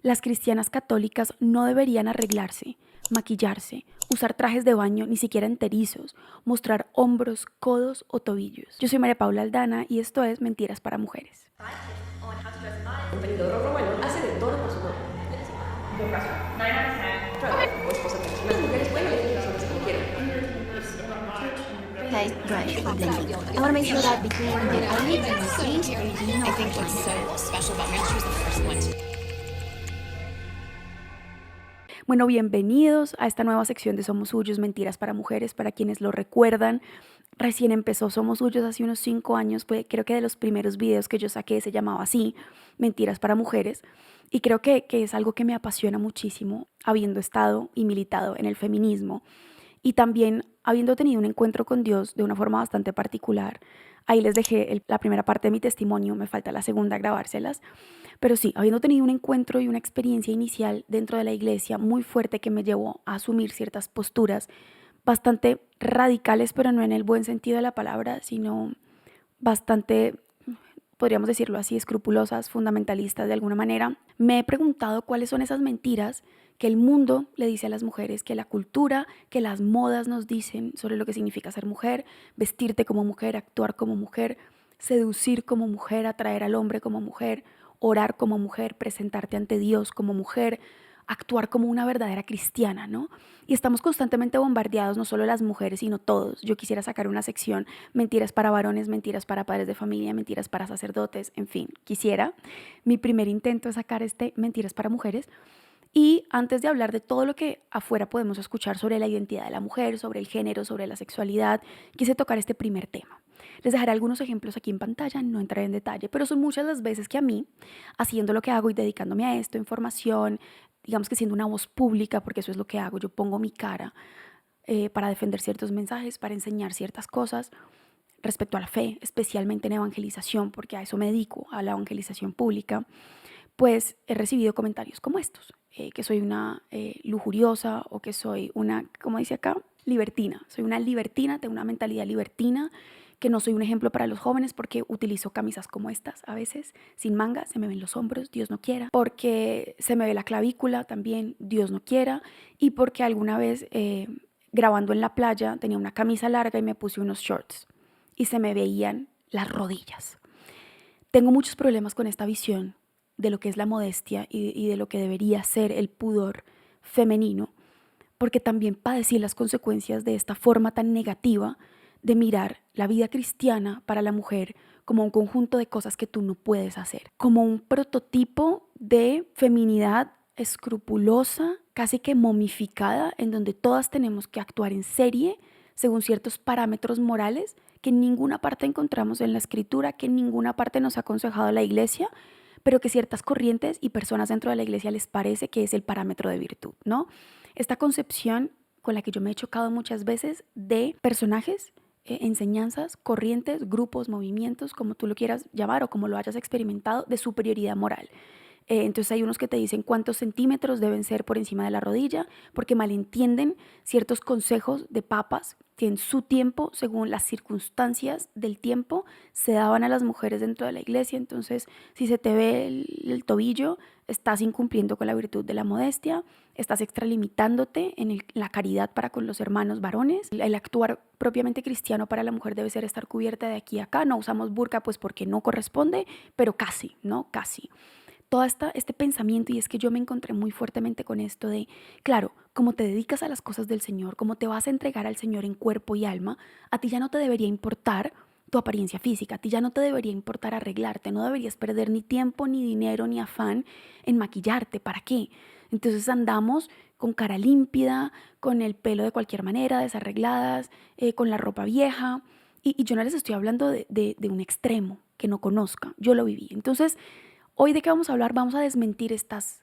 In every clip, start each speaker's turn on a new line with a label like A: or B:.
A: Las cristianas católicas no deberían arreglarse, maquillarse, usar trajes de baño ni siquiera enterizos, mostrar hombros, codos o tobillos. Yo soy María Paula Aldana y esto es Mentiras para Mujeres.
B: Un periodo romano hace de todo por su novia. Claro, o esposa también. Las mujeres pueden elegir las hombres que quieran.
C: Okay, right. I want to make sure that between the olive and the greens, there's no
D: I think what's so special about Mary, she was the first one to.
A: Bueno, bienvenidos a esta nueva sección de Somos Suyos, Mentiras para Mujeres. Para quienes lo recuerdan, recién empezó Somos Suyos hace unos 5 años. Creo que de los primeros videos que yo saqué se llamaba así, Mentiras para Mujeres. Y creo que es algo que me apasiona muchísimo, habiendo estado y militado en el feminismo. Y también habiendo tenido un encuentro con Dios de una forma bastante particular. Ahí les dejé la primera parte de mi testimonio, me falta la segunda grabárselas. Pero sí, habiendo tenido un encuentro y una experiencia inicial dentro de la iglesia muy fuerte que me llevó a asumir ciertas posturas bastante radicales, pero no en el buen sentido de la palabra, sino bastante, podríamos decirlo así, escrupulosas, fundamentalistas de alguna manera, me he preguntado cuáles son esas mentiras que el mundo le dice a las mujeres, que la cultura, que las modas nos dicen sobre lo que significa ser mujer, vestirte como mujer, actuar como mujer, seducir como mujer, atraer al hombre como mujer, orar como mujer, presentarte ante Dios como mujer, actuar como una verdadera cristiana, ¿no? Y estamos constantemente bombardeados, no solo las mujeres, sino todos. Yo quisiera sacar una sección, mentiras para varones, mentiras para padres de familia, mentiras para sacerdotes, en fin, quisiera. Mi primer intento es sacar mentiras para mujeres. Y antes de hablar de todo lo que afuera podemos escuchar sobre la identidad de la mujer, sobre el género, sobre la sexualidad, quise tocar este primer tema. Les dejaré algunos ejemplos aquí en pantalla, no entraré en detalle, pero son muchas las veces que a mí, haciendo lo que hago y dedicándome a esto, información, digamos que siendo una voz pública, porque eso es lo que hago, yo pongo mi cara para defender ciertos mensajes, para enseñar ciertas cosas respecto a la fe, especialmente en evangelización, porque a eso me dedico, a la evangelización pública, pues he recibido comentarios como estos, que soy una lujuriosa o que soy una, como dice acá, libertina. Soy una libertina, tengo una mentalidad libertina, que no soy un ejemplo para los jóvenes porque utilizo camisas como estas a veces, sin manga, se me ven los hombros, Dios no quiera, porque se me ve la clavícula también, Dios no quiera, y porque alguna vez grabando en la playa tenía una camisa larga y me puse unos shorts y se me veían las rodillas. Tengo muchos problemas con esta visión de lo que es la modestia y de lo que debería ser el pudor femenino, porque también padecí las consecuencias de esta forma tan negativa de mirar la vida cristiana para la mujer como un conjunto de cosas que tú no puedes hacer, como un prototipo de feminidad escrupulosa, casi que momificada, en donde todas tenemos que actuar en serie según ciertos parámetros morales que en ninguna parte encontramos en la escritura, que en ninguna parte nos ha aconsejado la iglesia, pero que ciertas corrientes y personas dentro de la iglesia les parece que es el parámetro de virtud, ¿no? Esta concepción con la que yo me he chocado muchas veces de personajes, enseñanzas, corrientes, grupos, movimientos, como tú lo quieras llamar o como lo hayas experimentado, de superioridad moral. Entonces hay unos que te dicen cuántos centímetros deben ser por encima de la rodilla, porque malentienden ciertos consejos de papas que en su tiempo, según las circunstancias del tiempo, se daban a las mujeres dentro de la iglesia. Entonces, si se te ve el tobillo, estás incumpliendo con la virtud de la modestia, estás extralimitándote en la caridad para con los hermanos varones. El actuar propiamente cristiano para la mujer debe ser estar cubierta de aquí a acá. No usamos burka pues porque no corresponde, pero casi, ¿no? Casi todo este pensamiento, y es que yo me encontré muy fuertemente con esto de, claro, como te dedicas a las cosas del Señor, como te vas a entregar al Señor en cuerpo y alma, a ti ya no te debería importar tu apariencia física, a ti ya no te debería importar arreglarte, no deberías perder ni tiempo, ni dinero, ni afán en maquillarte, ¿para qué? Entonces andamos con cara límpida, con el pelo de cualquier manera, desarregladas, con la ropa vieja, y yo no les estoy hablando de un extremo que no conozca, yo lo viví. Entonces, hoy de qué vamos a hablar, vamos a desmentir estas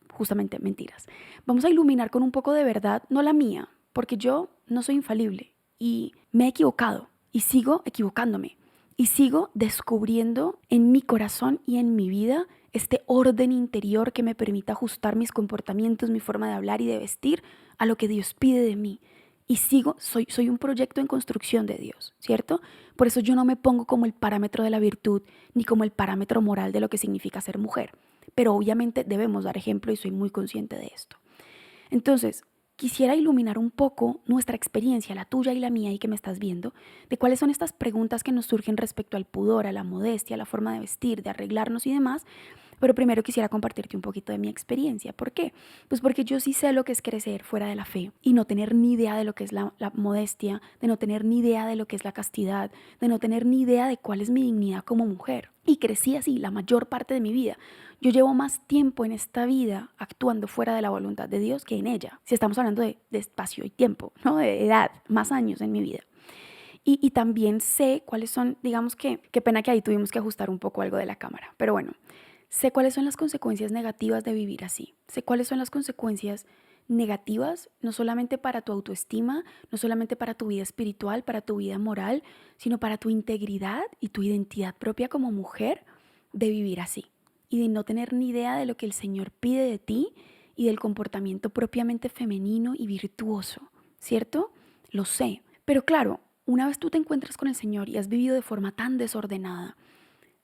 A: justamente mentiras. Vamos a iluminar con un poco de verdad, no la mía, porque yo no soy infalible y me he equivocado y sigo equivocándome y sigo descubriendo en mi corazón y en mi vida este orden interior que me permita ajustar mis comportamientos, mi forma de hablar y de vestir a lo que Dios pide de mí. Y soy un proyecto en construcción de Dios, ¿cierto? Por eso yo no me pongo como el parámetro de la virtud ni como el parámetro moral de lo que significa ser mujer. pero obviamente debemos dar ejemplo y soy muy consciente de esto. Entonces, quisiera iluminar un poco nuestra experiencia, la tuya y la mía y que me estás viendo, de cuáles son estas preguntas que nos surgen respecto al pudor, a la modestia, a la forma de vestir, de arreglarnos y demás. Pero primero quisiera compartirte un poquito de mi experiencia. ¿Por qué? Pues porque yo sí sé lo que es crecer fuera de la fe y no tener ni idea de lo que es la modestia, de no tener ni idea de lo que es la castidad, de no tener ni idea de cuál es mi dignidad como mujer. Y crecí así la mayor parte de mi vida. Yo llevo más tiempo en esta vida actuando fuera de la voluntad de Dios que en ella. Si estamos hablando de espacio y tiempo, ¿no? De edad, más años en mi vida. Y también sé cuáles son, digamos que, qué pena que ahí tuvimos que ajustar un poco algo de la cámara, pero bueno, sé cuáles son las consecuencias negativas de vivir así. Sé cuáles son las consecuencias negativas, no solamente para tu autoestima, no solamente para tu vida espiritual, para tu vida moral, sino para tu integridad y tu identidad propia como mujer de vivir así y de no tener ni idea de lo que el Señor pide de ti y del comportamiento propiamente femenino y virtuoso, ¿cierto? Lo sé. Pero claro, una vez tú te encuentras con el Señor y has vivido de forma tan desordenada,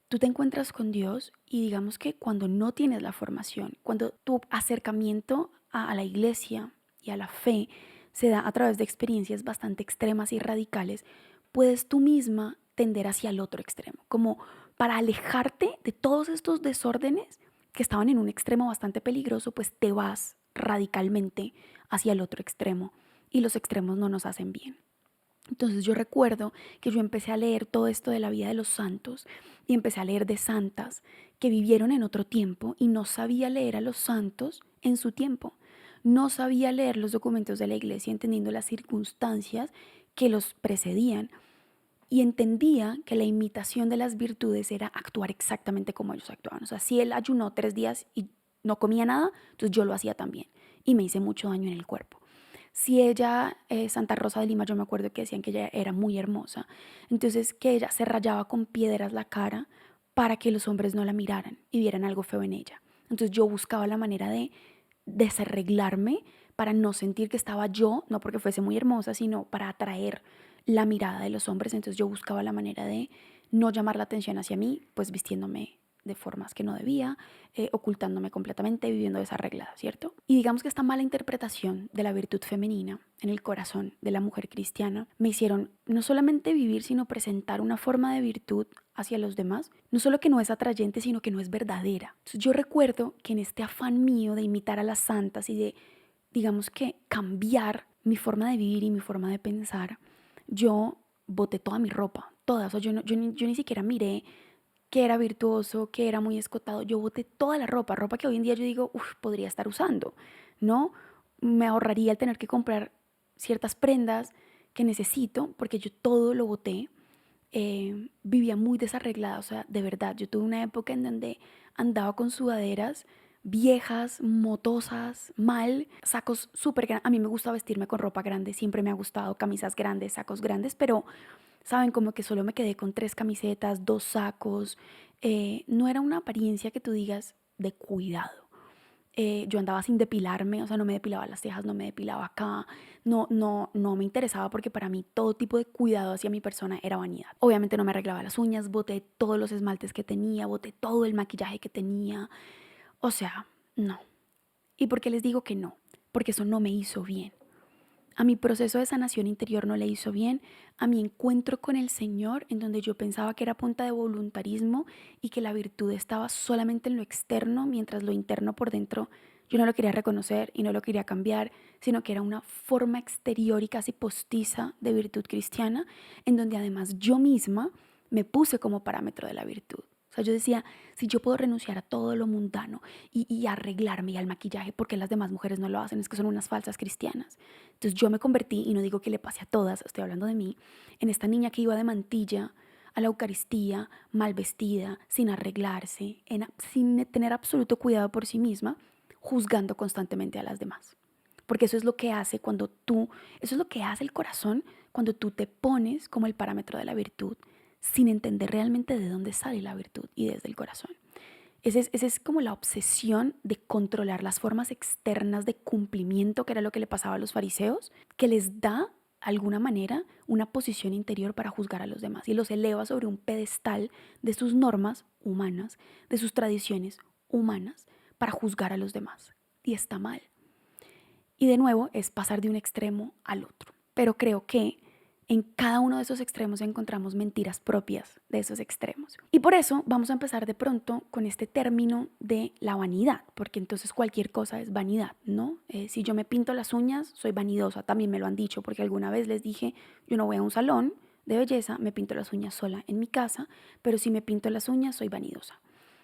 A: tú te encuentras con Dios y digamos que cuando no tienes la formación, cuando tu acercamiento a la iglesia y a la fe se da a través de experiencias bastante extremas y radicales, puedes tú misma tender hacia el otro extremo, como para alejarte de todos estos desórdenes que estaban en un extremo bastante peligroso, pues te vas radicalmente hacia el otro extremo y los extremos no nos hacen bien. Entonces yo recuerdo que yo empecé a leer todo esto de la vida de los santos y empecé a leer de santas que vivieron en otro tiempo y no sabía leer a los santos en su tiempo. No sabía leer los documentos de la iglesia entendiendo las circunstancias que los precedían y entendía que la imitación de las virtudes era actuar exactamente como ellos actuaban. O sea, si él ayunó 3 días y no comía nada, entonces yo lo hacía también y me hice mucho daño en el cuerpo. Si ella, Santa Rosa de Lima, yo me acuerdo que decían que ella era muy hermosa, entonces que ella se rayaba con piedras la cara para que los hombres no la miraran y vieran algo feo en ella. Entonces yo buscaba la manera de desarreglarme para no sentir que estaba yo, no porque fuese muy hermosa, sino para atraer la mirada de los hombres. Entonces yo buscaba la manera de no llamar la atención hacia mí, pues vistiéndome de formas que no debía, ocultándome completamente, viviendo desarreglada, ¿cierto? Y digamos que esta mala interpretación de la virtud femenina en el corazón de la mujer cristiana me hicieron no solamente vivir, sino presentar una forma de virtud hacia los demás, no solo que no es atrayente, sino que no es verdadera. Entonces, yo recuerdo que en este afán mío de imitar a las santas y de, digamos que, cambiar mi forma de vivir y mi forma de pensar, yo boté toda mi ropa, toda. O sea, yo ni siquiera miré que era virtuoso, que era muy escotado. Yo boté toda la ropa que hoy en día yo digo, podría estar usando, ¿no? Me ahorraría el tener que comprar ciertas prendas que necesito, porque yo todo lo boté. Vivía muy desarreglada, o sea, de verdad, yo tuve una época en donde andaba con sudaderas viejas, motosas, mal, sacos súper grandes. A mí me gusta vestirme con ropa grande, siempre me ha gustado camisas grandes, sacos grandes, pero saben, como que solo me quedé con 3 camisetas, 2 sacos. No era una apariencia que tú digas de cuidado. Yo andaba sin depilarme, o sea, no me depilaba las cejas, no me depilaba acá, no me interesaba porque para mí todo tipo de cuidado hacia mi persona era vanidad. Obviamente no me arreglaba las uñas, boté todos los esmaltes que tenía, boté todo el maquillaje que tenía, o sea, no. ¿Y por qué les digo que no? Porque eso no me hizo bien. A mi proceso de sanación interior no le hizo bien, a mi encuentro con el Señor, en donde yo pensaba que era punta de voluntarismo y que la virtud estaba solamente en lo externo, mientras lo interno por dentro yo no lo quería reconocer y no lo quería cambiar, sino que era una forma exterior y casi postiza de virtud cristiana, en donde además yo misma me puse como parámetro de la virtud. O sea, yo decía, si yo puedo renunciar a todo lo mundano y arreglarme y al maquillaje, porque las demás mujeres no lo hacen, es que son unas falsas cristianas. Entonces yo me convertí, y no digo que le pase a todas, estoy hablando de mí, en esta niña que iba de mantilla a la Eucaristía, mal vestida, sin arreglarse, sin tener absoluto cuidado por sí misma, juzgando constantemente a las demás. Porque eso es lo que hace eso es lo que hace el corazón cuando tú te pones como el parámetro de la virtud, sin entender realmente de dónde sale la virtud y desde el corazón. Esa es como la obsesión de controlar las formas externas de cumplimiento, que era lo que le pasaba a los fariseos, que les da, de alguna manera, una posición interior para juzgar a los demás y los eleva sobre un pedestal de sus normas humanas, de sus tradiciones humanas para juzgar a los demás. Y está mal. Y de nuevo es pasar de un extremo al otro. Pero creo que en cada uno de esos extremos encontramos mentiras propias de esos extremos. Y por eso vamos a empezar de pronto con este término de la vanidad, porque entonces cualquier cosa es vanidad, ¿no? Si yo me pinto las uñas, soy vanidosa, también me lo han dicho, porque alguna vez les dije, yo no voy a un salón de belleza, me pinto las uñas sola en mi casa, pero si me pinto las uñas, soy vanidosa.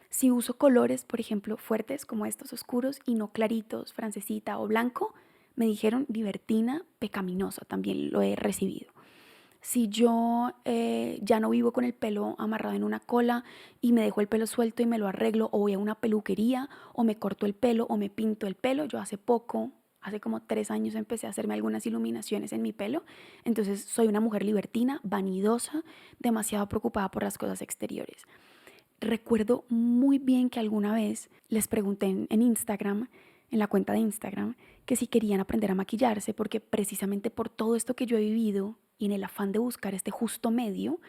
A: Si uso colores, por ejemplo, fuertes como estos oscuros y no claritos, francesita o blanco, me dijeron libertina, pecaminosa, también lo he recibido. Si yo ya no vivo con el pelo amarrado en una cola y me dejo el pelo suelto y me lo arreglo, o voy a una peluquería o me corto el pelo o me pinto el pelo, yo hace como 3 años empecé a hacerme algunas iluminaciones en mi pelo, entonces soy una mujer libertina, vanidosa, demasiado preocupada por las cosas exteriores. Recuerdo muy bien que alguna vez les pregunté en Instagram, en la cuenta de Instagram, que si querían aprender a maquillarse, porque precisamente por todo esto que yo he vivido y en el afán de buscar este justo medio,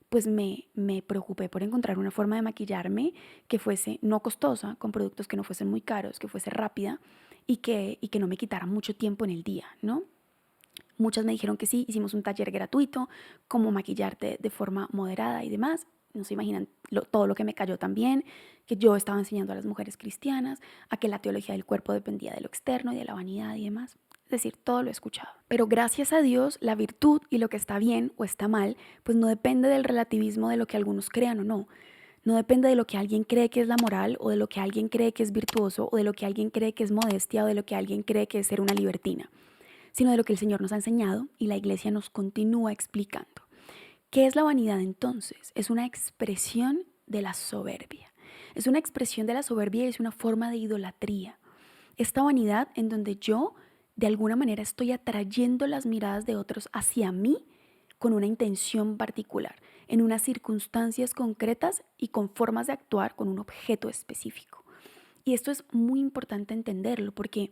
A: pues me preocupé por encontrar una forma de maquillarme que fuese no costosa, con productos que no fuesen muy caros, que fuese rápida y que no me quitara mucho tiempo en el día, ¿no? Muchas me dijeron que sí, hicimos un taller gratuito, cómo maquillarte de forma moderada y demás. No se imaginan todo lo que me cayó también, que yo estaba enseñando a las mujeres cristianas, a que la teología del cuerpo dependía de lo externo y de la vanidad y demás. Es decir, todo lo he escuchado. Pero gracias a Dios, la virtud y lo que está bien o está mal, pues no depende del relativismo de lo que algunos crean o no. No depende de lo que alguien cree que es la moral o de lo que alguien cree que es virtuoso o de lo que alguien cree que es modestia o de lo que alguien cree que es ser una libertina, sino de lo que el Señor nos ha enseñado y la Iglesia nos continúa explicando. ¿Qué es la vanidad entonces? Es una expresión de la soberbia. Es una expresión de la soberbia y es una forma de idolatría. Esta vanidad en donde yo de alguna manera estoy atrayendo las miradas de otros hacia mí con una intención particular, en unas circunstancias concretas y con formas de actuar con un objeto específico. Y esto es muy importante entenderlo porque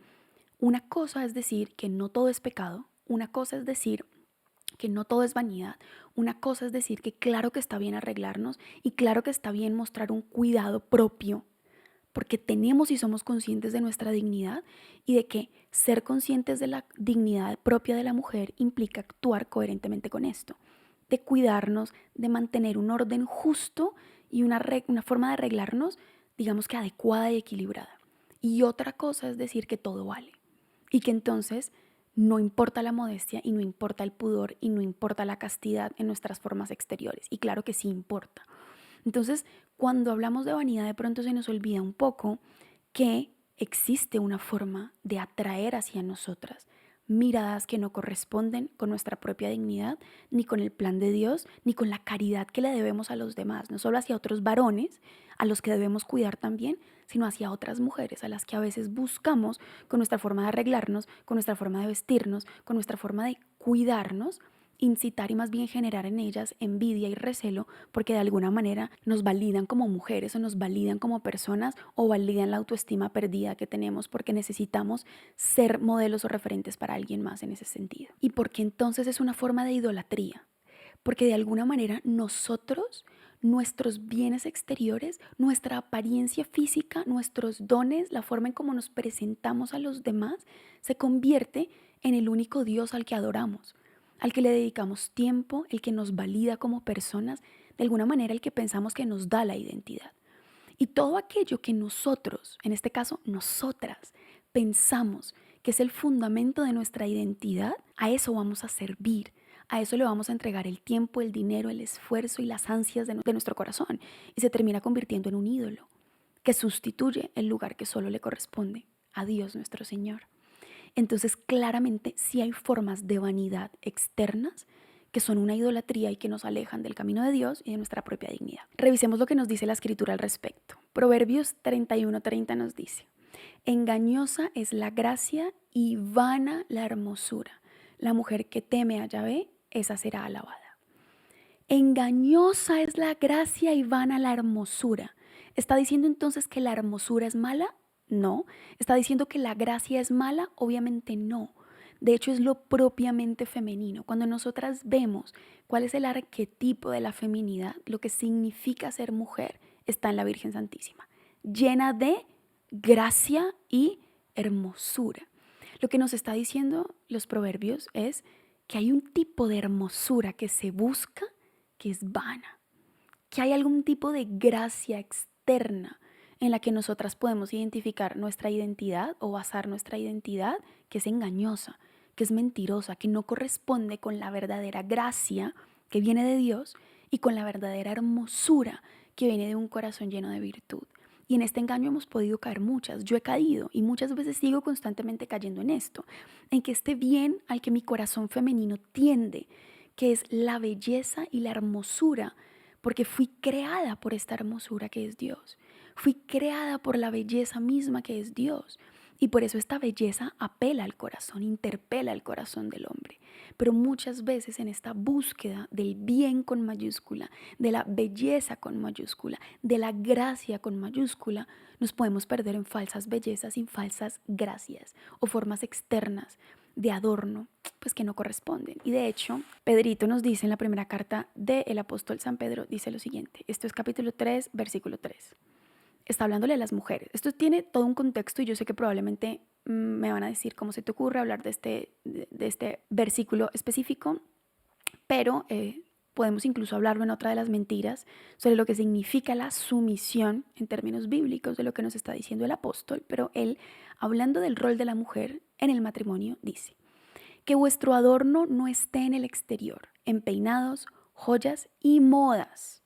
A: una cosa es decir que no todo es pecado, una cosa es decir que no todo es vanidad, una cosa es decir que claro que está bien arreglarnos y claro que está bien mostrar un cuidado propio, porque tenemos y somos conscientes de nuestra dignidad y de que ser conscientes de la dignidad propia de la mujer implica actuar coherentemente con esto, de cuidarnos, de mantener un orden justo y una forma de arreglarnos, digamos que adecuada y equilibrada. Y otra cosa es decir que todo vale y que entonces no importa la modestia y no importa el pudor y no importa la castidad en nuestras formas exteriores. Y claro que sí importa. Entonces, cuando hablamos de vanidad, de pronto se nos olvida un poco que existe una forma de atraer hacia nosotras miradas que no corresponden con nuestra propia dignidad, ni con el plan de Dios, ni con la caridad que le debemos a los demás, no solo hacia otros varones, a los que debemos cuidar también, sino hacia otras mujeres, a las que a veces buscamos con nuestra forma de arreglarnos, con nuestra forma de vestirnos, con nuestra forma de cuidarnos, incitar y más bien generar en ellas envidia y recelo porque de alguna manera nos validan como mujeres o nos validan como personas o validan la autoestima perdida que tenemos porque necesitamos ser modelos o referentes para alguien más en ese sentido. Y porque entonces es una forma de idolatría, porque de alguna manera nosotros, nuestros bienes exteriores, nuestra apariencia física, nuestros dones, la forma en cómo nos presentamos a los demás, se convierte en el único Dios al que adoramos, al que le dedicamos tiempo, el que nos valida como personas, de alguna manera el que pensamos que nos da la identidad. Y todo aquello que nosotros, en este caso nosotras, pensamos que es el fundamento de nuestra identidad, a eso vamos a servir, a eso le vamos a entregar el tiempo, el dinero, el esfuerzo y las ansias de nuestro corazón. Y se termina convirtiendo en un ídolo que sustituye el lugar que solo le corresponde a Dios nuestro Señor. Entonces, claramente sí hay formas de vanidad externas que son una idolatría y que nos alejan del camino de Dios y de nuestra propia dignidad. Revisemos lo que nos dice la Escritura al respecto. Proverbios 31:30 nos dice: engañosa es la gracia y vana la hermosura. La mujer que teme a Yahvé, esa será alabada. Engañosa es la gracia y vana la hermosura. ¿Está diciendo entonces que la hermosura es mala? No. ¿Está diciendo que la gracia es mala? Obviamente no. De hecho, es lo propiamente femenino. Cuando nosotras vemos cuál es el arquetipo de la feminidad, lo que significa ser mujer, está en la Virgen Santísima. llena de gracia y hermosura. Lo que nos está diciendo los proverbios es que hay un tipo de hermosura que se busca que es vana, que hay algún tipo de gracia externa en la que nosotras podemos identificar nuestra identidad o basar nuestra identidad, que es engañosa, que es mentirosa, que no corresponde con la verdadera gracia que viene de Dios y con la verdadera hermosura que viene de un corazón lleno de virtud. Y en este engaño hemos podido caer muchas. Yo he caído y muchas veces sigo constantemente cayendo en esto, en que este bien al que mi corazón femenino tiende, que es la belleza y la hermosura, porque fui creada por esta hermosura que es Dios. Fui creada por la belleza misma que es Dios. Y por eso esta belleza apela al corazón, interpela al corazón del hombre. Pero muchas veces en esta búsqueda del bien con mayúscula, de la belleza con mayúscula, de la gracia con mayúscula, nos podemos perder en falsas bellezas y falsas gracias o formas externas de adorno, pues que no corresponden. Y de hecho, Pedrito nos dice en la primera carta del apóstol San Pedro, dice lo siguiente, esto es capítulo 3, versículo 3. Está hablándole a las mujeres. Esto tiene todo un contexto y yo sé que probablemente me van a decir cómo se te ocurre hablar de este versículo específico, pero podemos incluso hablarlo en otra de las mentiras sobre lo que significa la sumisión en términos bíblicos de lo que nos está diciendo el apóstol, pero él, hablando del rol de la mujer en el matrimonio, dice que vuestro adorno no esté en el exterior, en peinados, joyas y modas,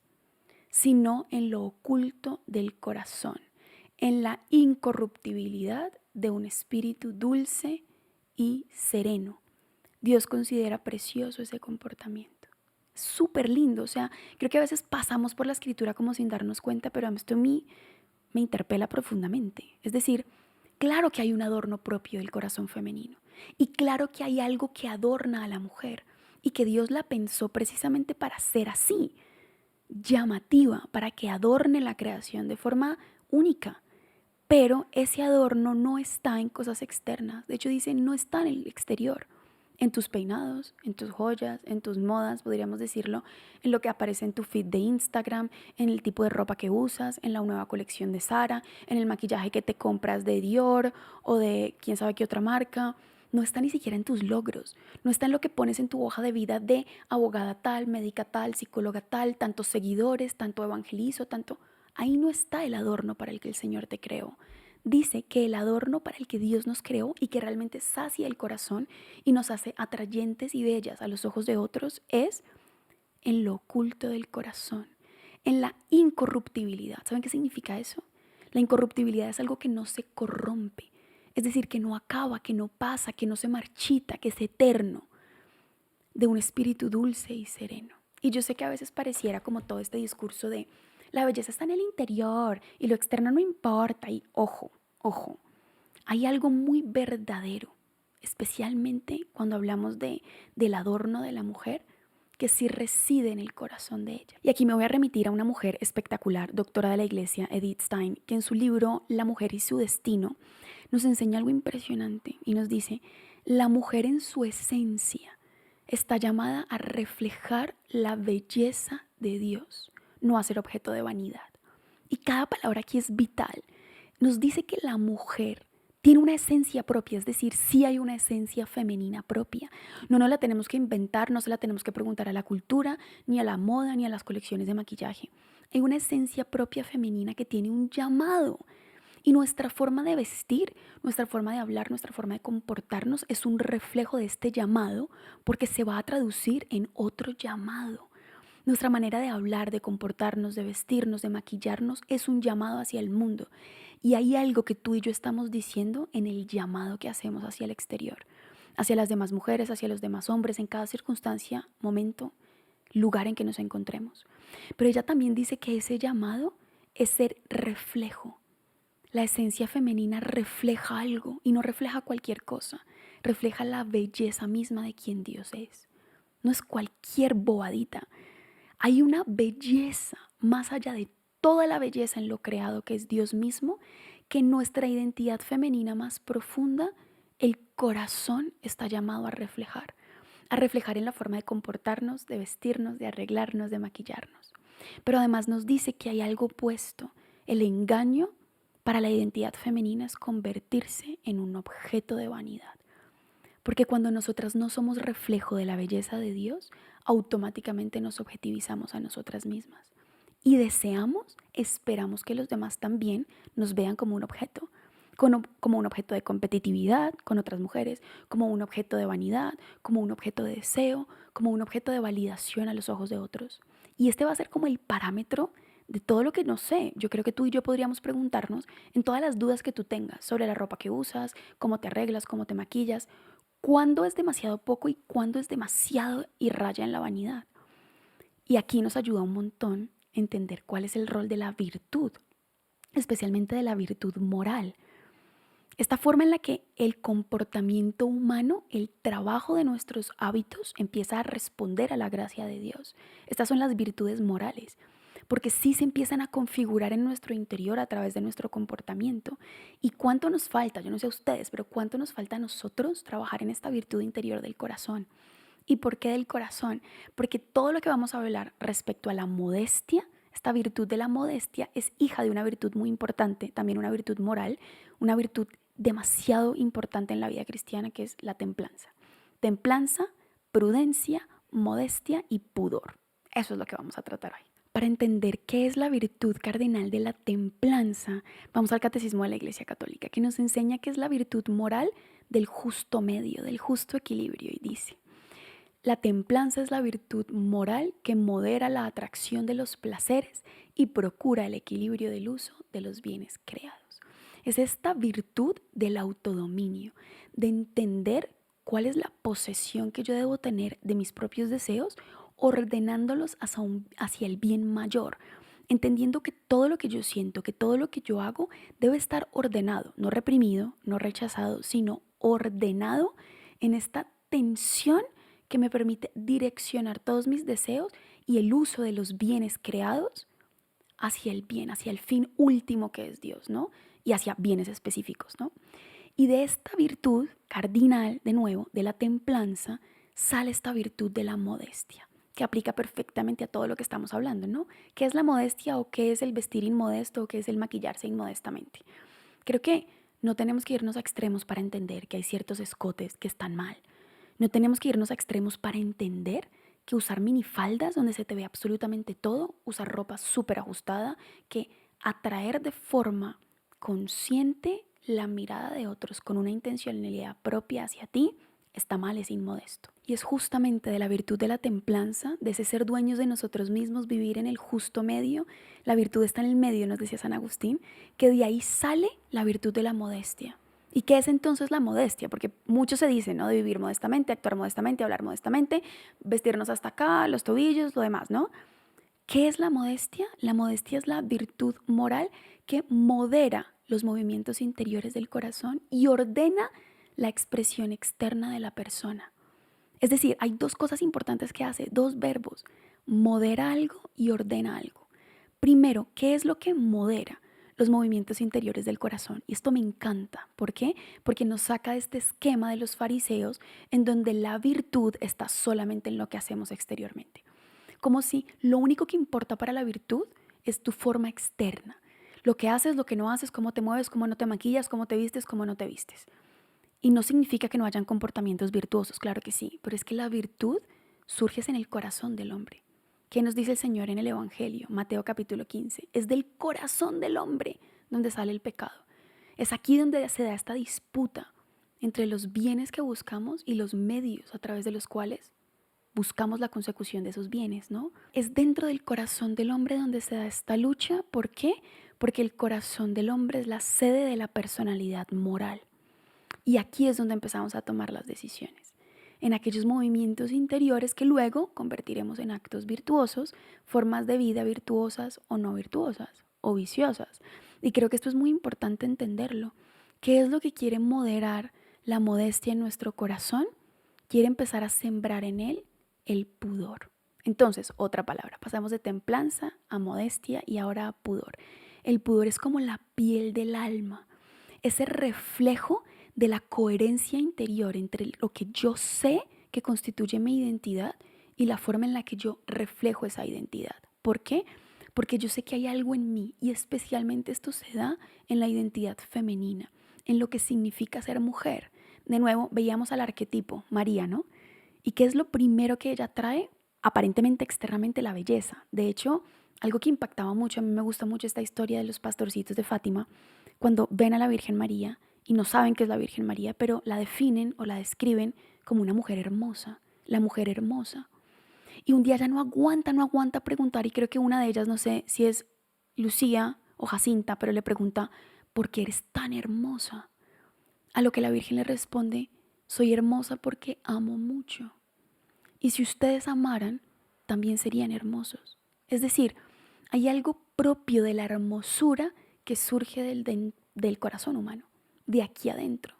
A: sino en lo oculto del corazón, en la incorruptibilidad de un espíritu dulce y sereno. Dios considera precioso ese comportamiento. Súper lindo, o sea, creo que a veces pasamos por la escritura como sin darnos cuenta, pero esto a mí me interpela profundamente. Es decir, claro que hay un adorno propio del corazón femenino y claro que hay algo que adorna a la mujer y que Dios la pensó precisamente para ser así, llamativa, para que adorne la creación de forma única. Pero ese adorno no está en cosas externas. De hecho dice, no está en el exterior, en tus peinados, en tus joyas, en tus modas, podríamos decirlo, en lo que aparece en tu feed de Instagram, en el tipo de ropa que usas, en la nueva colección de Zara, en el maquillaje que te compras de Dior o de quién sabe qué otra marca. No está ni siquiera en tus logros, no está en lo que pones en tu hoja de vida de abogada tal, médica tal, psicóloga tal, tantos seguidores, tanto evangelizo, tanto... Ahí no está el adorno para el que el Señor te creó. Dice que el adorno para el que Dios nos creó y que realmente sacia el corazón y nos hace atrayentes y bellas a los ojos de otros es en lo oculto del corazón, en la incorruptibilidad. ¿Saben qué significa eso? La incorruptibilidad es algo que no se corrompe. Es decir, que no acaba, que no pasa, que no se marchita, que es eterno, de un espíritu dulce y sereno. Y yo sé que a veces pareciera como todo este discurso de la belleza está en el interior y lo externo no importa. Y ojo, hay algo muy verdadero, especialmente cuando hablamos del adorno de la mujer, que sí reside en el corazón de ella. Y aquí me voy a remitir a una mujer espectacular, doctora de la iglesia, Edith Stein, que en su libro La mujer y su destino nos enseña algo impresionante y nos dice, la mujer en su esencia está llamada a reflejar la belleza de Dios, no a ser objeto de vanidad. Y cada palabra aquí es vital. Nos dice que la mujer tiene una esencia propia, es decir, sí hay una esencia femenina propia. No nos la tenemos que inventar, no se la tenemos que preguntar a la cultura, ni a la moda, ni a las colecciones de maquillaje. Hay una esencia propia femenina que tiene un llamado. Y nuestra forma de vestir, nuestra forma de hablar, nuestra forma de comportarnos es un reflejo de este llamado porque se va a traducir en otro llamado. Nuestra manera de hablar, de comportarnos, de vestirnos, de maquillarnos es un llamado hacia el mundo. Y hay algo que tú y yo estamos diciendo en el llamado que hacemos hacia el exterior, hacia las demás mujeres, hacia los demás hombres, en cada circunstancia, momento, lugar en que nos encontremos. Pero ella también dice que ese llamado es ser reflejo. La esencia femenina refleja algo y no refleja cualquier cosa, refleja la belleza misma de quien Dios es. No es cualquier bobadita. Hay una belleza más allá de toda la belleza en lo creado que es Dios mismo, que en nuestra identidad femenina más profunda, el corazón está llamado a reflejar en la forma de comportarnos, de vestirnos, de arreglarnos, de maquillarnos. Pero además nos dice que hay algo opuesto, el engaño para la identidad femenina es convertirse en un objeto de vanidad. Porque cuando nosotras no somos reflejo de la belleza de Dios, automáticamente nos objetivizamos a nosotras mismas. Y esperamos que los demás también nos vean como un objeto, como un objeto de competitividad con otras mujeres, como un objeto de vanidad, como un objeto de deseo, como un objeto de validación a los ojos de otros. Y este va a ser como el parámetro de todo lo que no sé. Yo creo que tú y yo podríamos preguntarnos en todas las dudas que tú tengas sobre la ropa que usas, cómo te arreglas, cómo te maquillas, cuándo es demasiado poco y cuándo es demasiado y raya en la vanidad. Y aquí nos ayuda un montón entender cuál es el rol de la virtud, especialmente de la virtud moral. Esta forma en la que el comportamiento humano, el trabajo de nuestros hábitos empieza a responder a la gracia de Dios. Estas son las virtudes morales, porque sí se empiezan a configurar en nuestro interior a través de nuestro comportamiento. ¿Y cuánto nos falta? Yo no sé a ustedes, pero ¿cuánto nos falta a nosotros trabajar en esta virtud interior del corazón? ¿Y por qué del corazón? Porque todo lo que vamos a hablar respecto a la modestia, esta virtud de la modestia es hija de una virtud muy importante, también una virtud moral, una virtud demasiado importante en la vida cristiana, que es la templanza. Templanza, prudencia, modestia y pudor. Eso es lo que vamos a tratar hoy. Para entender qué es la virtud cardinal de la templanza, vamos al Catecismo de la Iglesia Católica, que nos enseña qué es la virtud moral del justo medio, del justo equilibrio, y dice: la templanza es la virtud moral que modera la atracción de los placeres y procura el equilibrio del uso de los bienes creados. Es esta virtud del autodominio, de entender cuál es la posesión que yo debo tener de mis propios deseos, ordenándolos hacia el bien mayor, entendiendo que todo lo que yo siento, que todo lo que yo hago debe estar ordenado, no reprimido, no rechazado, sino ordenado en esta tensión que me permite direccionar todos mis deseos y el uso de los bienes creados hacia el bien, hacia el fin último que es Dios, ¿no? Y hacia bienes específicos, ¿no? Y de esta virtud cardinal, de nuevo, de la templanza, sale esta virtud de la modestia, que aplica perfectamente a todo lo que estamos hablando, ¿no? ¿Qué es la modestia o qué es el vestir inmodesto o qué es el maquillarse inmodestamente? Creo que no tenemos que irnos a extremos para entender que hay ciertos escotes que están mal. No tenemos que irnos a extremos para entender que usar minifaldas donde se te ve absolutamente todo, usar ropa súper ajustada, que atraer de forma consciente la mirada de otros con una intencionalidad propia hacia ti, está mal, es inmodesto. Y es justamente de la virtud de la templanza, de ese ser dueños de nosotros mismos, vivir en el justo medio, la virtud está en el medio, nos decía San Agustín, que de ahí sale la virtud de la modestia. ¿Y qué es entonces la modestia? Porque mucho se dice, ¿no? De vivir modestamente, actuar modestamente, hablar modestamente, vestirnos hasta acá, los tobillos, lo demás, ¿no? ¿Qué es la modestia? La modestia es la virtud moral que modera los movimientos interiores del corazón y ordena la expresión externa de la persona. Es decir, hay dos cosas importantes que hace, dos verbos: modera algo y ordena algo. Primero, ¿qué es lo que modera los movimientos interiores del corazón? Y esto me encanta. ¿Por qué? Porque nos saca de este esquema de los fariseos en donde la virtud está solamente en lo que hacemos exteriormente. Como si lo único que importa para la virtud es tu forma externa. Lo que haces, lo que no haces, cómo te mueves, cómo no te maquillas, cómo te vistes, cómo no te vistes. Y no significa que no hayan comportamientos virtuosos, claro que sí, pero es que la virtud surge en el corazón del hombre. ¿Qué nos dice el Señor en el Evangelio? Mateo capítulo 15. Es del corazón del hombre donde sale el pecado. Es aquí donde se da esta disputa entre los bienes que buscamos y los medios a través de los cuales buscamos la consecución de esos bienes, ¿no? Es dentro del corazón del hombre donde se da esta lucha. ¿Por qué? Porque el corazón del hombre es la sede de la personalidad moral. Y aquí es donde empezamos a tomar las decisiones, en aquellos movimientos interiores que luego convertiremos en actos virtuosos, formas de vida virtuosas o no virtuosas, o viciosas. Y creo que esto es muy importante entenderlo. ¿Qué es lo que quiere moderar la modestia en nuestro corazón? Quiere empezar a sembrar en él el pudor. Entonces, otra palabra, pasamos de templanza a modestia y ahora a pudor. El pudor es como la piel del alma, ese reflejo de la coherencia interior entre lo que yo sé que constituye mi identidad y la forma en la que yo reflejo esa identidad. ¿Por qué? porque yo sé que hay algo en mí y especialmente esto se da en la identidad femenina, en lo que significa ser mujer. De nuevo, veíamos al arquetipo, María, ¿no? ¿Y qué es lo primero que ella trae? Aparentemente, externamente, la belleza. De hecho, algo que impactaba mucho, a mí me gusta mucho esta historia de los pastorcitos de Fátima, cuando ven a la Virgen María y no saben qué es la Virgen María, pero la definen o la describen como una mujer hermosa, la mujer hermosa. Y un día ya no aguanta preguntar y creo que una de ellas, no sé si es Lucía o Jacinta, pero le pregunta, ¿por qué eres tan hermosa? A lo que la Virgen le responde, soy hermosa porque amo mucho. Y si ustedes amaran, también serían hermosos. Es decir, hay algo propio de la hermosura que surge del corazón humano, de aquí adentro,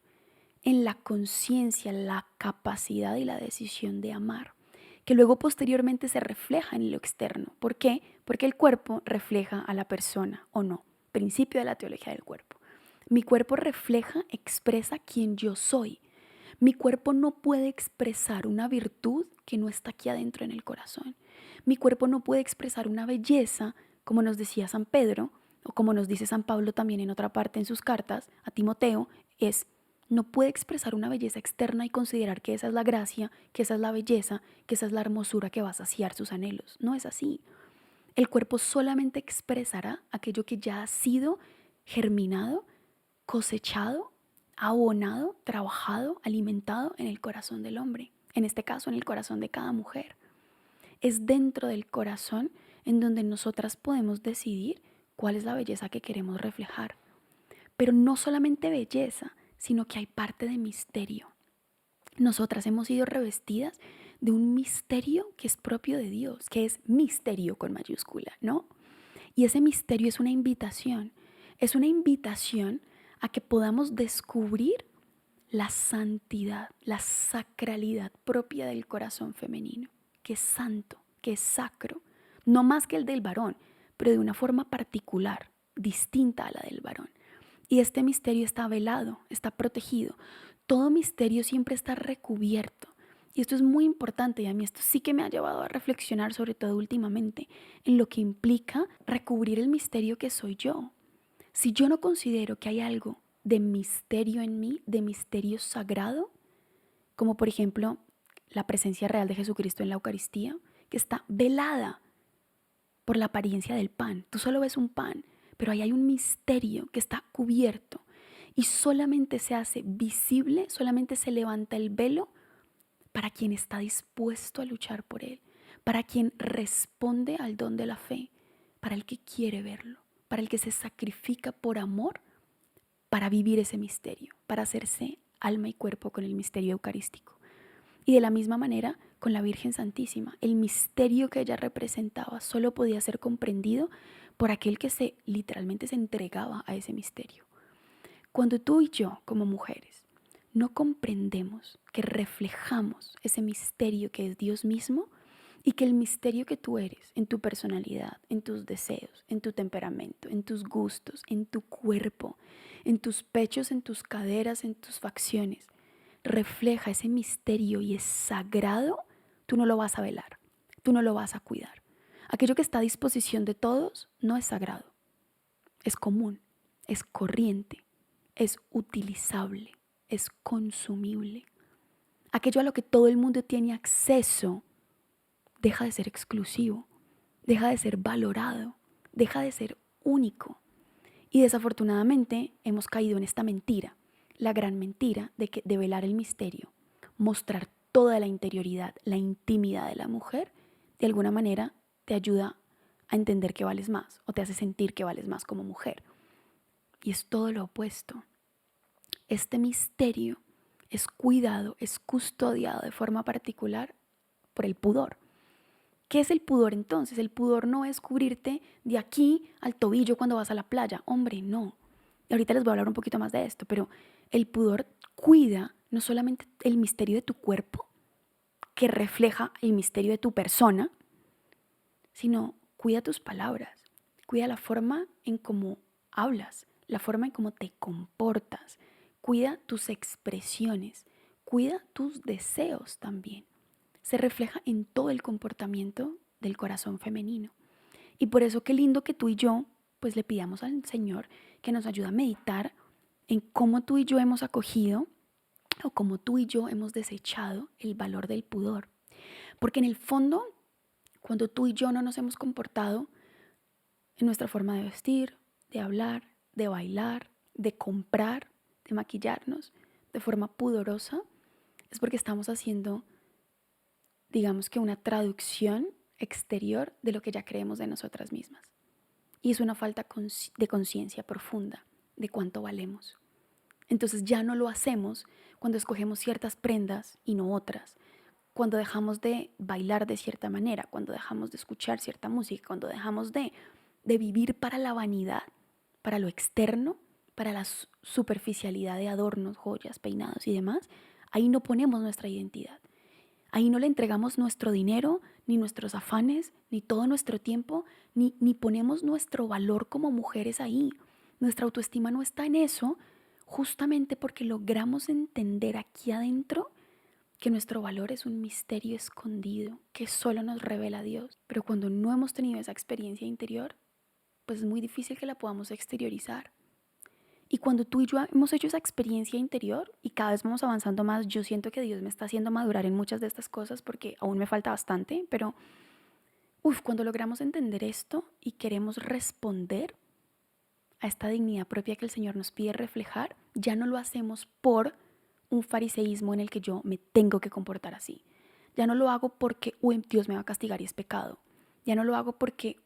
A: en la conciencia, la capacidad y la decisión de amar, que luego posteriormente se refleja en lo externo. ¿Por qué? Porque el cuerpo refleja a la persona, ¿o no? Principio de la teología del cuerpo. Mi cuerpo refleja, expresa quién yo soy. Mi cuerpo no puede expresar una virtud que no está aquí adentro en el corazón. Mi cuerpo no puede expresar una belleza, como nos decía San Pedro, o como nos dice San Pablo también en otra parte en sus cartas a Timoteo, no puede expresar una belleza externa y considerar que esa es la gracia, que esa es la belleza, que esa es la hermosura que va a saciar sus anhelos. No es así. El cuerpo solamente expresará aquello que ya ha sido germinado, cosechado, abonado, trabajado, alimentado en el corazón del hombre, en este caso en el corazón de cada mujer. Es dentro del corazón en donde nosotras podemos decidir cuál es la belleza que queremos reflejar. Pero no solamente belleza, sino que hay parte de misterio. Nosotras hemos sido revestidas de un misterio que es propio de Dios, que es misterio con mayúscula, ¿no? Y ese misterio es una invitación a que podamos descubrir la santidad, la sacralidad propia del corazón femenino, que es santo, que es sacro, no más que el del varón, pero de una forma particular, distinta a la del varón. Y este misterio está velado, está protegido. Todo misterio siempre está recubierto. Y esto es muy importante y a mí esto sí que me ha llevado a reflexionar, sobre todo últimamente, en lo que implica recubrir el misterio que soy yo. Si yo no considero que hay algo de misterio en mí, de misterio sagrado, como por ejemplo la presencia real de Jesucristo en la Eucaristía, que está velada por la apariencia del pan. Tú solo ves un pan, pero ahí hay un misterio que está cubierto y solamente se hace visible, solamente se levanta el velo para quien está dispuesto a luchar por él, para quien responde al don de la fe, para el que quiere verlo, para el que se sacrifica por amor para vivir ese misterio, para hacerse alma y cuerpo con el misterio eucarístico. Y de la misma manera con la Virgen Santísima, el misterio que ella representaba solo podía ser comprendido por aquel que literalmente se entregaba a ese misterio. Cuando tú y yo, como mujeres, no comprendemos que reflejamos ese misterio que es Dios mismo y que el misterio que tú eres en tu personalidad, en tus deseos, en tu temperamento, en tus gustos, en tu cuerpo, en tus pechos, en tus caderas, en tus facciones, refleja ese misterio y es sagrado, tú no lo vas a velar, tú no lo vas a cuidar. Aquello que está a disposición de todos no es sagrado, es común, es corriente, es utilizable, es consumible. Aquello a lo que todo el mundo tiene acceso deja de ser exclusivo, deja de ser valorado, deja de ser único. Y desafortunadamente hemos caído en esta mentira, la gran mentira de velar el misterio, mostrar toda la interioridad, la intimidad de la mujer, de alguna manera te ayuda a entender que vales más o te hace sentir que vales más como mujer. Y es todo lo opuesto. Este misterio es cuidado, es custodiado de forma particular por el pudor. ¿Qué es el pudor entonces? El pudor no es cubrirte de aquí al tobillo cuando vas a la playa. Hombre, no. Y ahorita les voy a hablar un poquito más de esto, pero el pudor cuida no solamente el misterio de tu cuerpo, que refleja el misterio de tu persona, sino cuida tus palabras, cuida la forma en cómo hablas, la forma en cómo te comportas, cuida tus expresiones, cuida tus deseos también. Se refleja en todo el comportamiento del corazón femenino. Y por eso qué lindo que tú y yo pues le pidamos al Señor que nos ayude a meditar en cómo tú y yo hemos acogido o cómo tú y yo hemos desechado el valor del pudor. Porque en el fondo, cuando tú y yo no nos hemos comportado en nuestra forma de vestir, de hablar, de bailar, de comprar, de maquillarnos de forma pudorosa, es porque estamos haciendo, digamos que una traducción exterior de lo que ya creemos de nosotras mismas. Y es una falta de conciencia profunda de cuánto valemos. Entonces ya no lo hacemos cuando escogemos ciertas prendas y no otras, cuando dejamos de bailar de cierta manera, cuando dejamos de escuchar cierta música, cuando dejamos de vivir para la vanidad, para lo externo, para la superficialidad de adornos, joyas, peinados y demás. Ahí no ponemos nuestra identidad. Ahí no le entregamos nuestro dinero, ni nuestros afanes, ni todo nuestro tiempo, ni ponemos nuestro valor como mujeres ahí. Nuestra autoestima no está en eso, justamente porque logramos entender aquí adentro que nuestro valor es un misterio escondido que solo nos revela Dios. Pero cuando no hemos tenido esa experiencia interior, pues es muy difícil que la podamos exteriorizar. Y cuando tú y yo hemos hecho esa experiencia interior y cada vez vamos avanzando más, yo siento que Dios me está haciendo madurar en muchas de estas cosas porque aún me falta bastante, pero cuando logramos entender esto y queremos responder a esta dignidad propia que el Señor nos pide reflejar, ya no lo hacemos por un fariseísmo en el que yo me tengo que comportar así. Ya no lo hago porque, Dios me va a castigar y es pecado. Ya no lo hago porque,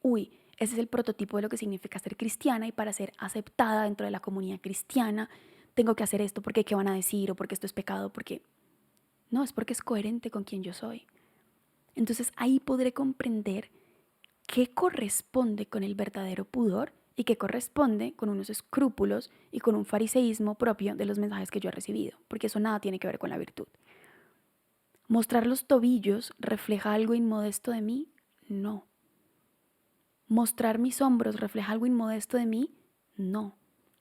A: ese es el prototipo de lo que significa ser cristiana y para ser aceptada dentro de la comunidad cristiana tengo que hacer esto porque qué van a decir o porque esto es pecado, porque no, es porque es coherente con quien yo soy. Entonces ahí podré comprender qué corresponde con el verdadero pudor y qué corresponde con unos escrúpulos y con un fariseísmo propio de los mensajes que yo he recibido, porque eso nada tiene que ver con la virtud. ¿Mostrar los tobillos refleja algo inmodesto de mí? No. ¿Mostrar mis hombros refleja algo inmodesto de mí? No.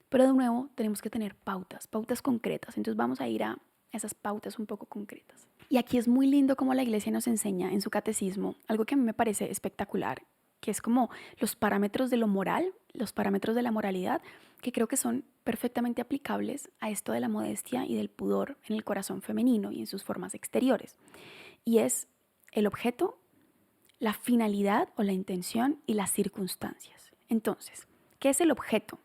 A: Pero de nuevo tenemos que tener pautas concretas. Entonces vamos a ir a esas pautas un poco concretas. Y aquí es muy lindo cómo la iglesia nos enseña en su catecismo algo que a mí me parece espectacular, que es como los parámetros de lo moral, los parámetros de la moralidad, que creo que son perfectamente aplicables a esto de la modestia y del pudor en el corazón femenino y en sus formas exteriores. Y es el objeto, la finalidad o la intención y las circunstancias. Entonces, ¿qué es el objeto?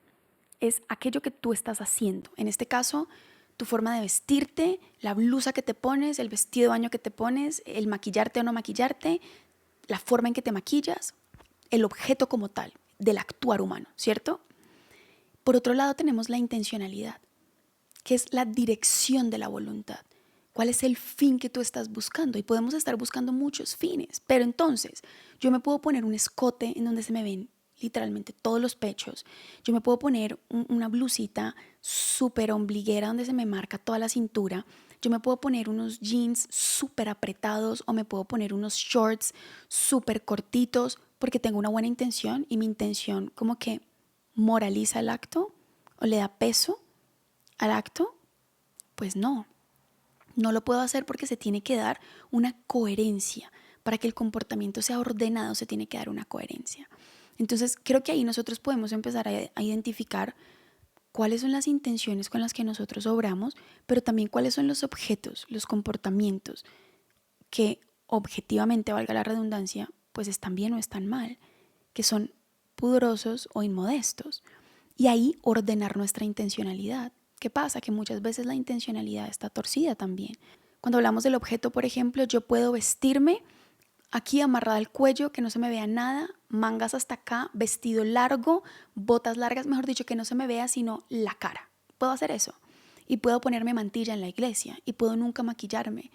A: Es aquello que tú estás haciendo. En este caso, tu forma de vestirte, la blusa que te pones, el vestido de baño que te pones, el maquillarte o no maquillarte, la forma en que te maquillas, el objeto como tal del actuar humano, ¿cierto? Por otro lado tenemos la intencionalidad, que es la dirección de la voluntad. ¿Cuál es el fin que tú estás buscando? Y podemos estar buscando muchos fines, pero entonces yo me puedo poner un escote en donde se me ven literalmente todos los pechos. Yo me puedo poner una blusita súper ombliguera donde se me marca toda la cintura. Yo me puedo poner unos jeans súper apretados o me puedo poner unos shorts súper cortitos porque tengo una buena intención y mi intención como que moraliza el acto o le da peso al acto. Pues no lo puedo hacer porque se tiene que dar una coherencia. Para que el comportamiento sea ordenado se tiene que dar una coherencia. Entonces creo que ahí nosotros podemos empezar a identificar cuáles son las intenciones con las que nosotros obramos, pero también cuáles son los objetos, los comportamientos que objetivamente, valga la redundancia, pues están bien o están mal, que son pudorosos o inmodestos. Y ahí ordenar nuestra intencionalidad. ¿Qué pasa? Que muchas veces la intencionalidad está torcida también. Cuando hablamos del objeto, por ejemplo, yo puedo vestirme aquí amarrada al cuello, que no se me vea nada, mangas hasta acá, vestido largo, botas largas, mejor dicho, que no se me vea sino la cara. Puedo hacer eso. Y puedo ponerme mantilla en la iglesia y puedo nunca maquillarme.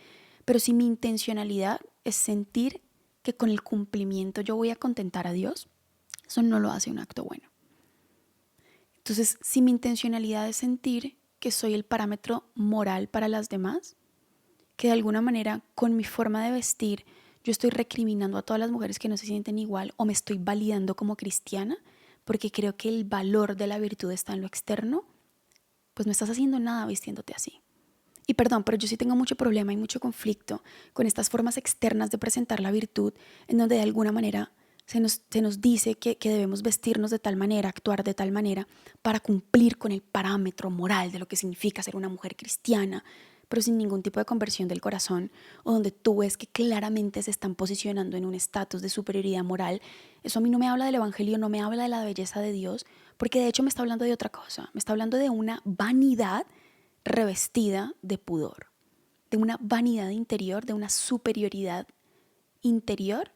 A: Pero si mi intencionalidad es sentir que con el cumplimiento yo voy a contentar a Dios, eso no lo hace un acto bueno. Entonces, si mi intencionalidad es sentir que soy el parámetro moral para las demás, que de alguna manera con mi forma de vestir yo estoy recriminando a todas las mujeres que no se sienten igual o me estoy validando como cristiana porque creo que el valor de la virtud está en lo externo, pues no estás haciendo nada vistiéndote así. Y perdón, pero yo sí tengo mucho problema y mucho conflicto con estas formas externas de presentar la virtud en donde de alguna manera Se nos dice que debemos vestirnos de tal manera, actuar de tal manera, para cumplir con el parámetro moral de lo que significa ser una mujer cristiana, pero sin ningún tipo de conversión del corazón, o donde tú ves que claramente se están posicionando en un estatus de superioridad moral. Eso a mí no me habla del evangelio, no me habla de la belleza de Dios, porque de hecho me está hablando de otra cosa. Me está hablando de una vanidad revestida de pudor, de una vanidad interior, de una superioridad interior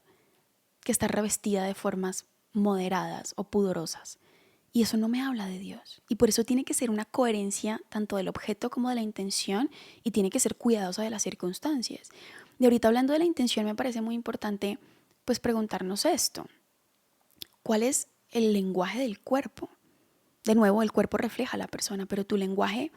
A: que está revestida de formas moderadas o pudorosas. Y eso no me habla de Dios. Y por eso tiene que ser una coherencia tanto del objeto como de la intención, y tiene que ser cuidadosa de las circunstancias. Y ahorita, hablando de la intención, me parece muy importante pues preguntarnos esto. ¿Cuál es el lenguaje del cuerpo? De nuevo, el cuerpo refleja a la persona, pero tu lenguaje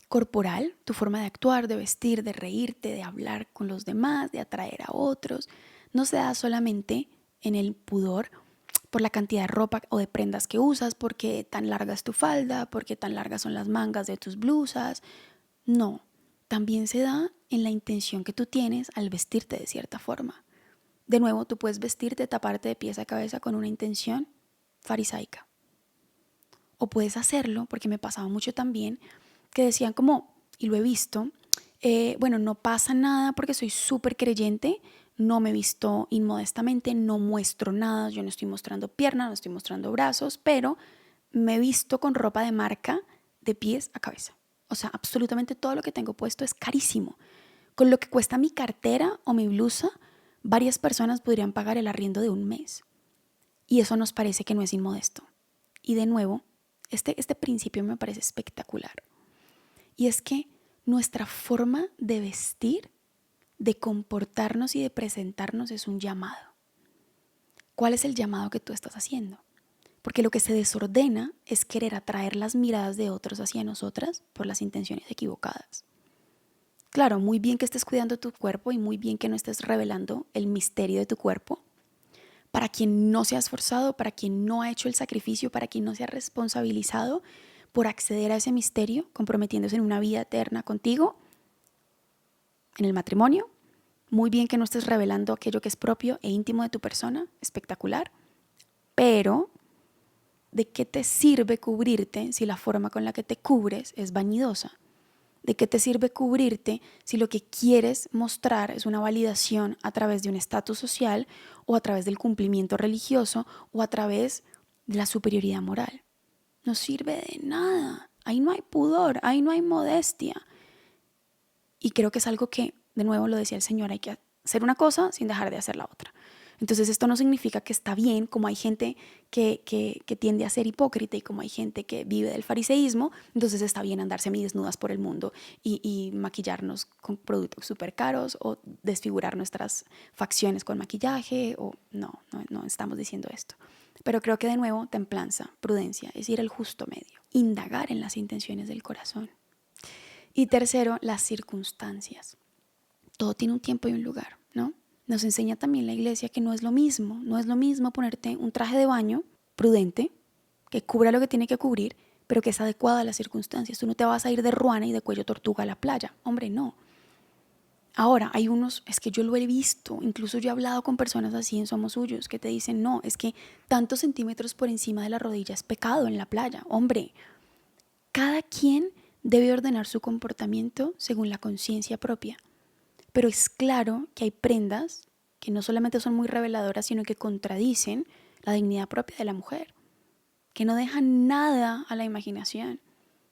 A: corporal, tu forma de actuar, de vestir, de reírte, de hablar con los demás, de atraer a otros, no se da solamente en el pudor por la cantidad de ropa o de prendas que usas, porque tan larga es tu falda, porque tan largas son las mangas de tus blusas. No, también se da en la intención que tú tienes al vestirte de cierta forma. De nuevo, tú puedes vestirte, taparte de pies a cabeza con una intención farisaica. O puedes hacerlo, porque me pasaba mucho también, que decían como, y lo he visto, bueno, no pasa nada porque soy súper creyente, no me visto inmodestamente, no muestro nada, yo no estoy mostrando piernas, no estoy mostrando brazos, pero me visto con ropa de marca de pies a cabeza. O sea, absolutamente todo lo que tengo puesto es carísimo. Con lo que cuesta mi cartera o mi blusa, varias personas podrían pagar el arriendo de un mes. Y eso nos parece que no es inmodesto. Y de nuevo, este principio me parece espectacular. Y es que nuestra forma de vestir, de comportarnos y de presentarnos es un llamado. ¿Cuál es el llamado que tú estás haciendo? Porque lo que se desordena es querer atraer las miradas de otros hacia nosotras por las intenciones equivocadas. Claro, muy bien que estés cuidando tu cuerpo y muy bien que no estés revelando el misterio de tu cuerpo. Para quien no se ha esforzado, para quien no ha hecho el sacrificio, para quien no se ha responsabilizado por acceder a ese misterio, comprometiéndose en una vida eterna contigo, en el matrimonio. Muy bien que no estés revelando aquello que es propio e íntimo de tu persona, espectacular. Pero, ¿de qué te sirve cubrirte si la forma con la que te cubres es vanidosa? ¿De qué te sirve cubrirte si lo que quieres mostrar es una validación a través de un estatus social, o a través del cumplimiento religioso, o a través de la superioridad moral? No sirve de nada. Ahí no hay pudor, ahí no hay modestia. Y creo que es algo que, de nuevo lo decía el Señor, hay que hacer una cosa sin dejar de hacer la otra. Entonces esto no significa que está bien, como hay gente que tiende a ser hipócrita y como hay gente que vive del fariseísmo, entonces está bien andar semidesnudas por el mundo y maquillarnos con productos súper caros o desfigurar nuestras facciones con maquillaje. O no estamos diciendo esto. Pero creo que de nuevo templanza, prudencia, es ir al justo medio, indagar en las intenciones del corazón. Y tercero, las circunstancias. Todo tiene un tiempo y un lugar, ¿no? Nos enseña también la iglesia que no es lo mismo ponerte un traje de baño prudente, que cubra lo que tiene que cubrir, pero que es adecuado a las circunstancias. Tú no te vas a ir de ruana y de cuello tortuga a la playa, hombre, no. Ahora, hay unos, es que yo lo he visto, incluso yo he hablado con personas así en Somos Suyos, que te dicen, no, es que tantos centímetros por encima de la rodilla es pecado en la playa. Hombre, cada quien debe ordenar su comportamiento según la conciencia propia. Pero es claro que hay prendas que no solamente son muy reveladoras, sino que contradicen la dignidad propia de la mujer, que no dejan nada a la imaginación,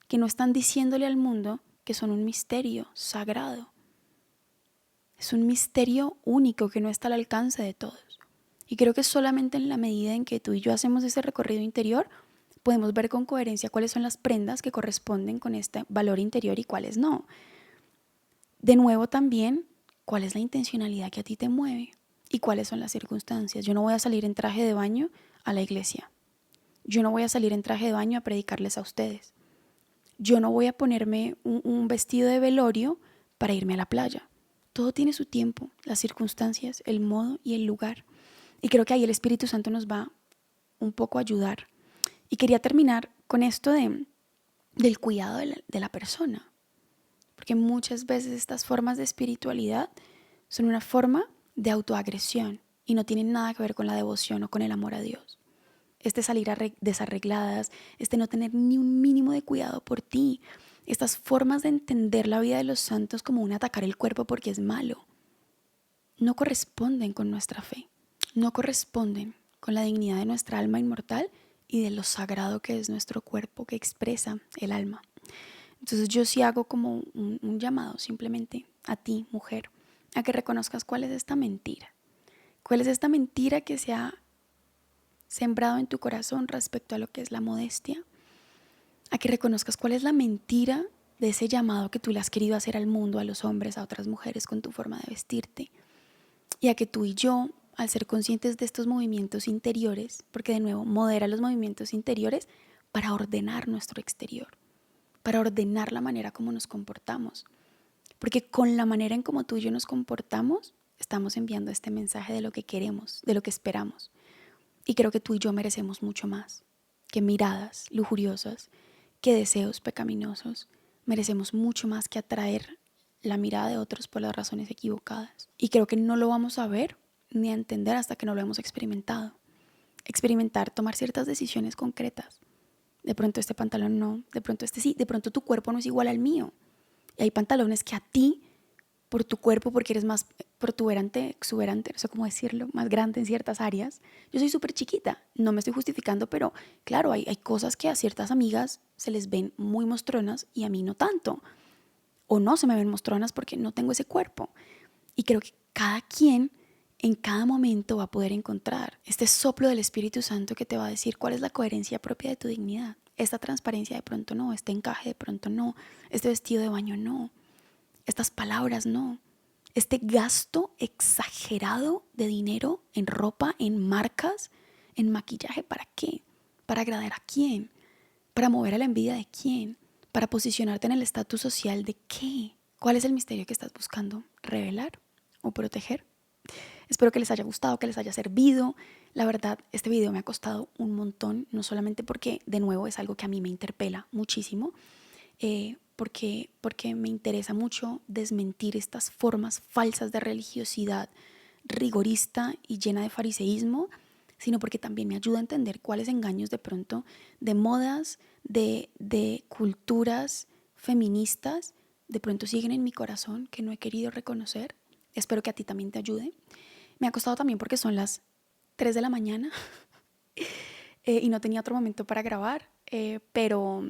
A: que no están diciéndole al mundo que son un misterio sagrado. Es un misterio único que no está al alcance de todos. Y creo que solamente en la medida en que tú y yo hacemos ese recorrido interior, podemos ver con coherencia cuáles son las prendas que corresponden con este valor interior y cuáles no. De nuevo también, ¿cuál es la intencionalidad que a ti te mueve? ¿Y cuáles son las circunstancias? Yo no voy a salir en traje de baño a la iglesia. Yo no voy a salir en traje de baño a predicarles a ustedes. Yo no voy a ponerme un vestido de velorio para irme a la playa. Todo tiene su tiempo, las circunstancias, el modo y el lugar. Y creo que ahí el Espíritu Santo nos va un poco a ayudar. Y quería terminar con esto del cuidado de la persona. Porque muchas veces estas formas de espiritualidad son una forma de autoagresión. y no tienen nada que ver con la devoción o con el amor a Dios. Salir desarregladas, no tener ni un mínimo de cuidado por ti, estas formas de entender la vida de los santos como un atacar el cuerpo porque es malo, no corresponden con nuestra fe, no corresponden con la dignidad de nuestra alma inmortal y de lo sagrado que es nuestro cuerpo, que expresa el alma. Entonces yo sí hago como un llamado simplemente a ti, mujer, a que reconozcas cuál es esta mentira. ¿Cuál es esta mentira que se ha sembrado en tu corazón respecto a lo que es la modestia? A que reconozcas cuál es la mentira de ese llamado que tú le has querido hacer al mundo, a los hombres, a otras mujeres con tu forma de vestirte. Y a que tú y yo, al ser conscientes de estos movimientos interiores, porque de nuevo modera los movimientos interiores para ordenar nuestro exterior, para ordenar la manera como nos comportamos. Porque con la manera en como tú y yo nos comportamos, estamos enviando este mensaje de lo que queremos, de lo que esperamos. Y creo que tú y yo merecemos mucho más que miradas lujuriosas, que deseos pecaminosos. Merecemos mucho más que atraer la mirada de otros por las razones equivocadas. Y creo que no lo vamos a ver ni a entender hasta que no lo hemos experimentado. Experimentar, tomar ciertas decisiones concretas. De pronto este pantalón no, de pronto este sí, de pronto tu cuerpo no es igual al mío. Y hay pantalones que a ti, por tu cuerpo, porque eres más protuberante, exuberante, no sé cómo decirlo, más grande en ciertas áreas. Yo soy súper chiquita, no me estoy justificando, pero claro, hay cosas que a ciertas amigas se les ven muy mostronas y a mí no tanto. O no se me ven mostronas porque no tengo ese cuerpo. Y creo que cada quien en cada momento va a poder encontrar este soplo del Espíritu Santo que te va a decir cuál es la coherencia propia de tu dignidad. Esta transparencia de pronto no, este encaje de pronto no, este vestido de baño no, estas palabras no, este gasto exagerado de dinero en ropa, en marcas, en maquillaje, ¿para qué? ¿Para agradar a quién? ¿Para mover a la envidia de quién? ¿Para posicionarte en el estatus social de qué? ¿Cuál es el misterio que estás buscando? ¿Revelar o proteger? Espero que les haya gustado, que les haya servido. La verdad, este video me ha costado un montón, no solamente porque de nuevo es algo que a mí me interpela muchísimo, porque me interesa mucho desmentir estas formas falsas de religiosidad rigorista y llena de fariseísmo, sino porque también me ayuda a entender cuáles engaños de pronto de modas, de culturas feministas, de pronto siguen en mi corazón que no he querido reconocer. Espero que a ti también te ayude. Me ha costado también porque son las 3 de la mañana y no tenía otro momento para grabar, pero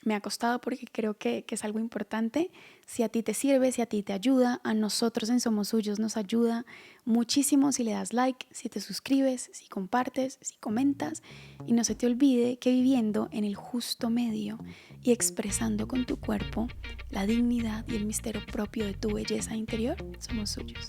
A: me ha costado porque creo que es algo importante. Si a ti te sirve, si a ti te ayuda, a nosotros en Somos Suyos nos ayuda muchísimo si le das like, si te suscribes, si compartes, si comentas. Y no se te olvide que viviendo en el justo medio y expresando con tu cuerpo la dignidad y el misterio propio de tu belleza interior, somos suyos.